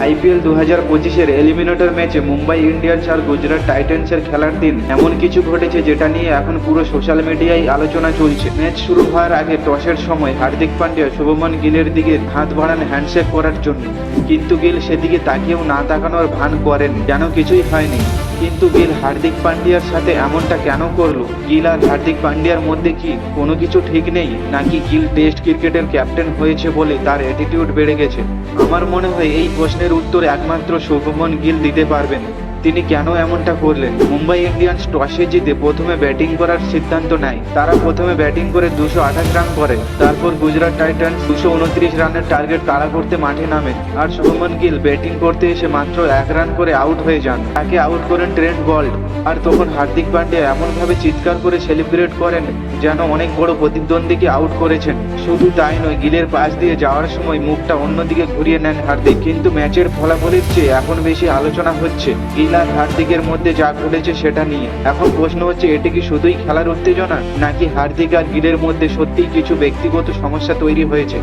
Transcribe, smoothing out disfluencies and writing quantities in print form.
IPL 2025-এর eliminator ম্যাচে Mumbai Indians আর গুজরাট টাইটান্সের খেলার দিন এমন কিছু ঘটেছে যেটা নিয়ে এখন পুরো সোশ্যাল মিডিয়ায় আলোচনা চলছে। ম্যাচ শুরু হওয়ার আগে টসের সময় হার্দিক পান্ডিয়া শুভমন গিলের দিকে হাত বাড়ান হ্যান্ডশেক করার জন্য, কিন্তু গিল সেদিকে তাকিয়েও না তাকানোর ভান করেন যেন কিছুই হয়নি। কিন্তু গিল হার্দিক পান্ডিয়ার সাথে এমনটা কেন করলো? গিল আর হার্দিক পান্ডিয়ার মধ্যে কি কোনো কিছু ঠিক নেই, নাকি গিল টেস্ট ক্রিকেটের ক্যাপ্টেন হয়েছে বলে তার অ্যাটিটিউড বেড়ে গেছে? আমার মনে হয় এই প্রশ্নের উত্তর একমাত্র শুভমন গিল দিতে পারবেন। তিনি কেন এমনটা করলেন? মুম্বাই ইন্ডিয়ান্স টসে জিতে প্রথমে ব্যাটিং করার সিদ্ধান্ত নেয়। তারা প্রথমে ব্যাটিং করে 228 রান করে। তারপর গুজরাট টাইটান্স 229 রানের টার্গেট তাড়া করতে মাঠে নামে, আর শুভমন গিল ব্যাটিং করতে এসে মাত্র 1 রান করে আউট হয়ে যান। তাকে আউট করেন ট্রেন্ট বোল্ট। আর তখন হার্দিক পান্ডিয়া এমনভাবে চিৎকার করে সেলিব্রেট করেন যেন অনেক বড় প্রতিদ্বন্দ্বীকে আউট করেছেন। শুধু তাই নয়, গিলের পাশ দিয়ে যাওয়ার সময় মুখটা অন্যদিকে ঘুরিয়ে নেন হার্দিক। কিন্তু ম্যাচের ফলাফলের চেয়ে এখন বেশি আলোচনা হচ্ছে গিল আর হার্দিকের মধ্যে যা ঘটেছে সেটা নিয়ে। এখন প্রশ্ন হচ্ছে, এটি কি শুধুই খেলার উত্তেজনা, নাকি হার্দিক আর গিলের মধ্যে সত্যিই কিছু ব্যক্তিগত সমস্যা তৈরি হয়েছে?